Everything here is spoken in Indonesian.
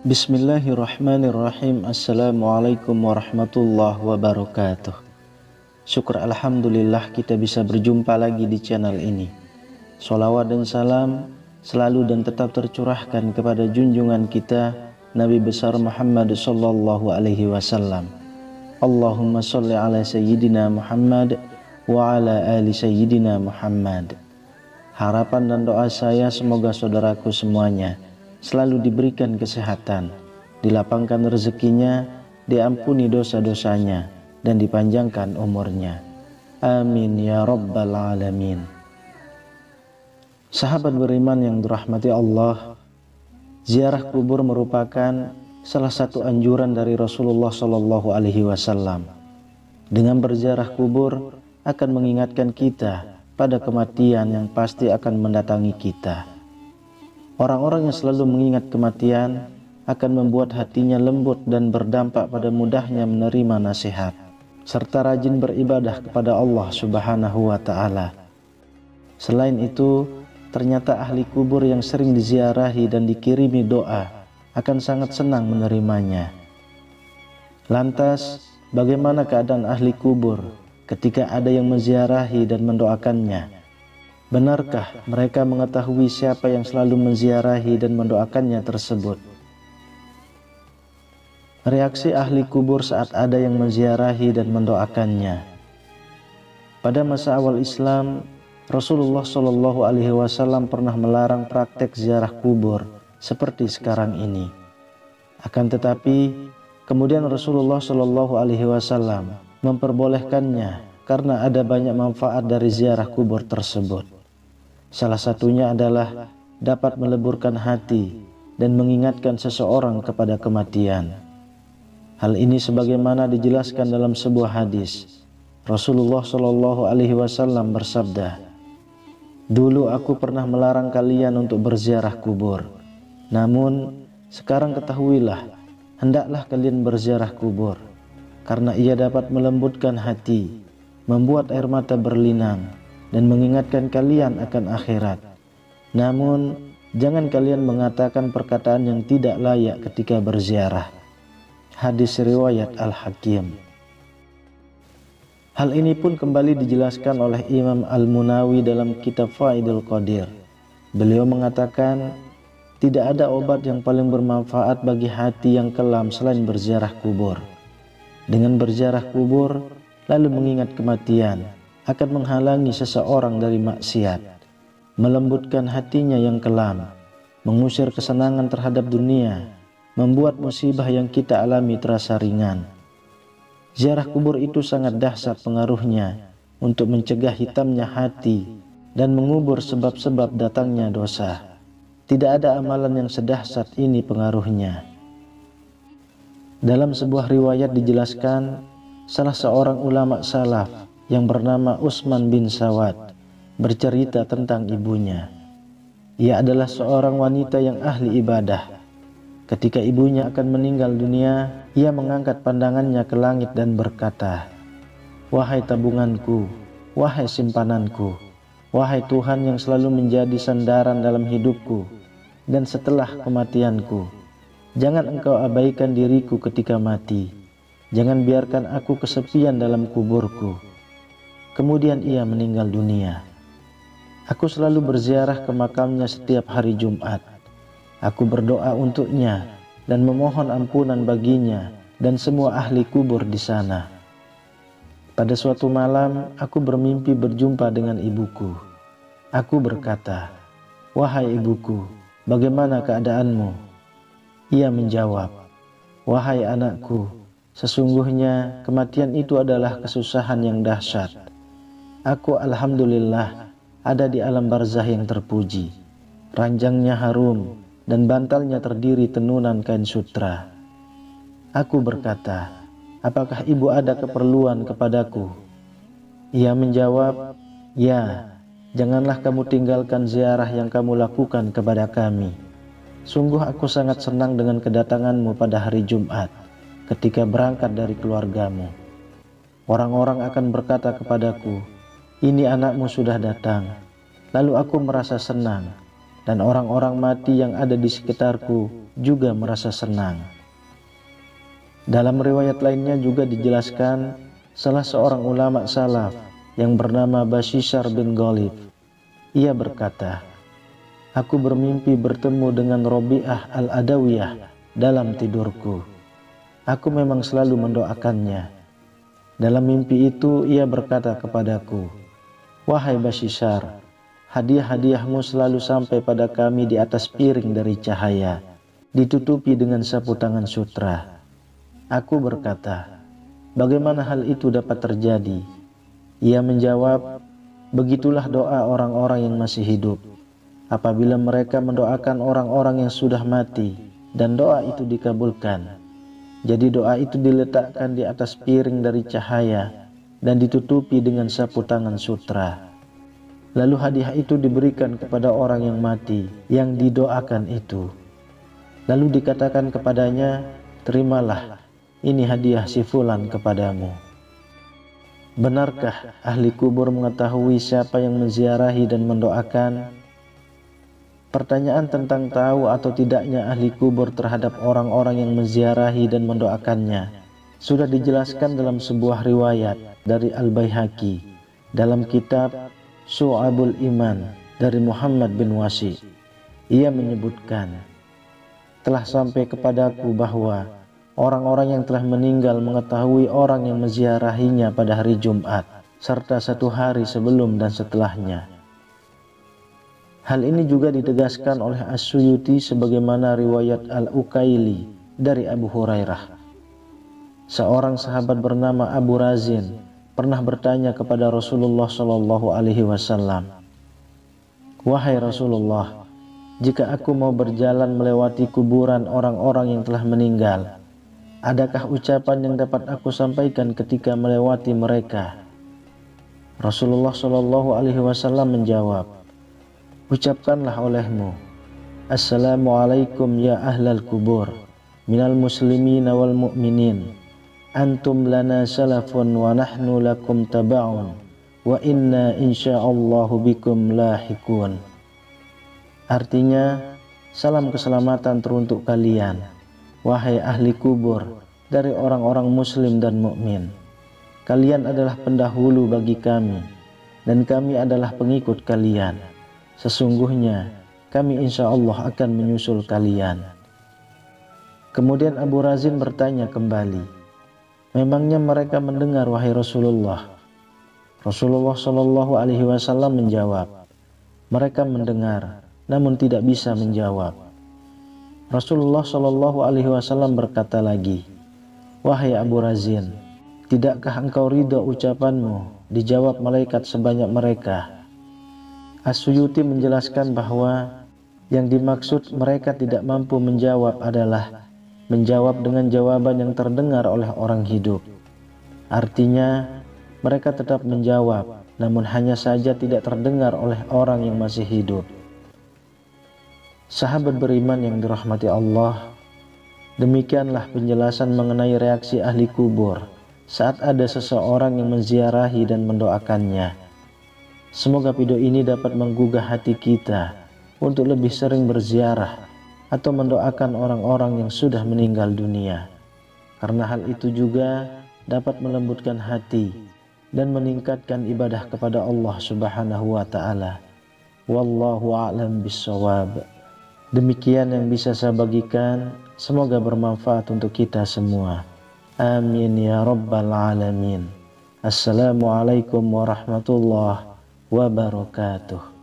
Bismillahirrahmanirrahim. Assalamualaikum warahmatullahi wabarakatuh. Syukur alhamdulillah kita bisa berjumpa lagi di channel ini. Sholawat dan salam selalu dan tetap tercurahkan kepada junjungan kita Nabi besar Muhammad sallallahu alaihi wasallam. Allahumma sholli ala sayyidina Muhammad wa ala ali sayyidina Muhammad. Harapan dan doa saya semoga saudaraku semuanya selalu diberikan kesehatan, dilapangkan rezekinya, diampuni dosa-dosanya, dan dipanjangkan umurnya. Amin ya rabbal alamin. Sahabat beriman yang dirahmati Allah, ziarah kubur merupakan salah satu anjuran dari Rasulullah Shallallahu Alaihi Wasallam. Dengan berziarah kubur akan mengingatkan kita pada kematian yang pasti akan mendatangi kita. Orang-orang yang selalu mengingat kematian akan membuat hatinya lembut dan berdampak pada mudahnya menerima nasihat, serta rajin beribadah kepada Allah Subhanahu wa Ta'ala. Selain itu, ternyata ahli kubur yang sering diziarahi dan dikirimi doa akan sangat senang menerimanya. Lantas, bagaimana keadaan ahli kubur ketika ada yang menziarahi dan mendoakannya? Benarkah mereka mengetahui siapa yang selalu menziarahi dan mendoakannya tersebut? Reaksi ahli kubur saat ada yang menziarahi dan mendoakannya. Pada masa awal Islam, Rasulullah Shallallahu Alaihi Wasallam pernah melarang praktek ziarah kubur seperti sekarang ini. Akan tetapi, kemudian Rasulullah Shallallahu Alaihi Wasallam memperbolehkannya karena ada banyak manfaat dari ziarah kubur tersebut. Salah satunya adalah dapat meleburkan hati dan mengingatkan seseorang kepada kematian. Hal ini sebagaimana dijelaskan dalam sebuah hadis. Rasulullah Shallallahu Alaihi Wasallam bersabda, "Dulu aku pernah melarang kalian untuk berziarah kubur. Namun sekarang ketahuilah, hendaklah kalian berziarah kubur, karena ia dapat melembutkan hati, membuat air mata berlinang, dan mengingatkan kalian akan akhirat. Namun, jangan kalian mengatakan perkataan yang tidak layak ketika berziarah." Hadis riwayat Al-Hakim. Hal ini pun kembali dijelaskan oleh Imam Al-Munawi dalam kitab Faidul Qadir. Beliau mengatakan, tidak ada obat yang paling bermanfaat bagi hati yang kelam selain berziarah kubur. Dengan berziarah kubur, lalu mengingat kematian, akan menghalangi seseorang dari maksiat, melembutkan hatinya yang kelam, mengusir kesenangan terhadap dunia, membuat musibah yang kita alami terasa ringan. Ziarah kubur itu sangat dahsyat pengaruhnya untuk mencegah hitamnya hati dan mengubur sebab-sebab datangnya dosa. Tidak ada amalan yang sedahsyat ini pengaruhnya. Dalam sebuah riwayat dijelaskan, salah seorang ulama salaf yang bernama Utsman bin Sawad bercerita tentang ibunya. Ia adalah seorang wanita yang ahli ibadah. Ketika ibunya akan meninggal dunia, ia mengangkat pandangannya ke langit dan berkata, "Wahai tabunganku, wahai simpananku, wahai Tuhan yang selalu menjadi sandaran dalam hidupku dan setelah kematianku, jangan engkau abaikan diriku ketika mati. Jangan biarkan aku kesepian dalam kuburku." Kemudian ia meninggal dunia. Aku selalu berziarah ke makamnya setiap hari Jumat. Aku berdoa untuknya dan memohon ampunan baginya dan semua ahli kubur di sana. Pada suatu malam, aku bermimpi berjumpa dengan ibuku. Aku berkata, "Wahai ibuku, bagaimana keadaanmu?" Ia menjawab, "Wahai anakku, sesungguhnya kematian itu adalah kesusahan yang dahsyat. Aku alhamdulillah ada di alam barzah yang terpuji. Ranjangnya harum dan bantalnya terdiri tenunan kain sutra." Aku berkata, "Apakah ibu ada keperluan kepadaku?" Ia menjawab, "Ya, janganlah kamu tinggalkan ziarah yang kamu lakukan kepada kami. Sungguh aku sangat senang dengan kedatanganmu pada hari Jumat ketika berangkat dari keluargamu. Orang-orang akan berkata kepadaku, ini anakmu sudah datang. Lalu aku merasa senang, dan orang-orang mati yang ada di sekitarku juga merasa senang. Dalam riwayat lainnya juga dijelaskan, salah seorang ulama salaf yang bernama Bashishar bin Ghalib, ia berkata, aku bermimpi bertemu dengan Robi'ah al-Adawiyah dalam tidurku. Aku memang selalu mendoakannya. Dalam mimpi itu ia berkata kepadaku, wahai Bashishar, hadiah-hadiahmu selalu sampai pada kami di atas piring dari cahaya, ditutupi dengan sapu tangan sutra. Aku berkata, bagaimana hal itu dapat terjadi? Ia menjawab, begitulah doa orang-orang yang masih hidup. Apabila mereka mendoakan orang-orang yang sudah mati, dan doa itu dikabulkan. Jadi doa itu diletakkan di atas piring dari cahaya, dan ditutupi dengan sapu tangan sutra. Lalu hadiah itu diberikan kepada orang yang mati, yang didoakan itu. Lalu dikatakan kepadanya, terimalah, ini hadiah si fulan kepadamu. Benarkah ahli kubur mengetahui siapa yang menziarahi dan mendoakan? Pertanyaan tentang tahu atau tidaknya ahli kubur terhadap orang-orang yang menziarahi dan mendoakannya sudah dijelaskan dalam sebuah riwayat dari Al-Baihaqi dalam kitab Syu'abul Iman dari Muhammad bin Wasi. Ia menyebutkan, telah sampai kepadaku bahwa orang-orang yang telah meninggal mengetahui orang yang menziarahinya pada hari Jumat, serta satu hari sebelum dan setelahnya. Hal ini juga ditegaskan oleh As-Suyuti sebagaimana riwayat Al-Ukaili dari Abu Hurairah. Seorang sahabat bernama Abu Razin pernah bertanya kepada Rasulullah SAW, wahai Rasulullah, jika aku mau berjalan melewati kuburan orang-orang yang telah meninggal, adakah ucapan yang dapat aku sampaikan ketika melewati mereka? Rasulullah SAW menjawab, ucapkanlah olehmu, Assalamualaikum ya ahlal kubur, minal muslimin wal mu'minin, antum lana salafun wa nahnu lakum taba'un, wa inna insyaallahu bikum lahikun. Artinya, salam keselamatan teruntuk kalian, wahai ahli kubur dari orang-orang muslim dan mukmin. Kalian adalah pendahulu bagi kami, dan kami adalah pengikut kalian. Sesungguhnya kami insya Allah akan menyusul kalian. Kemudian Abu Razin bertanya kembali, memangnya mereka mendengar wahai Rasulullah? Rasulullah SAW menjawab, mereka mendengar, namun tidak bisa menjawab. Rasulullah SAW berkata lagi, wahai Abu Razin, tidakkah engkau ridho ucapanmu dijawab malaikat sebanyak mereka? As-Suyuti menjelaskan bahwa yang dimaksud mereka tidak mampu menjawab adalah menjawab dengan jawaban yang terdengar oleh orang hidup. Artinya, mereka tetap menjawab, namun hanya saja tidak terdengar oleh orang yang masih hidup. Sahabat beriman yang dirahmati Allah, demikianlah penjelasan mengenai reaksi ahli kubur saat ada seseorang yang menziarahi dan mendoakannya. Semoga video ini dapat menggugah hati kita untuk lebih sering berziarah atau mendoakan orang-orang yang sudah meninggal dunia, karena hal itu juga dapat melembutkan hati dan meningkatkan ibadah kepada Allah Subhanahu wa Ta'ala. Wallahu a'lam bissawab. Demikian yang bisa saya bagikan, semoga bermanfaat untuk kita semua. Amin ya rabbal alamin. Assalamualaikum warahmatullahi wabarakatuh.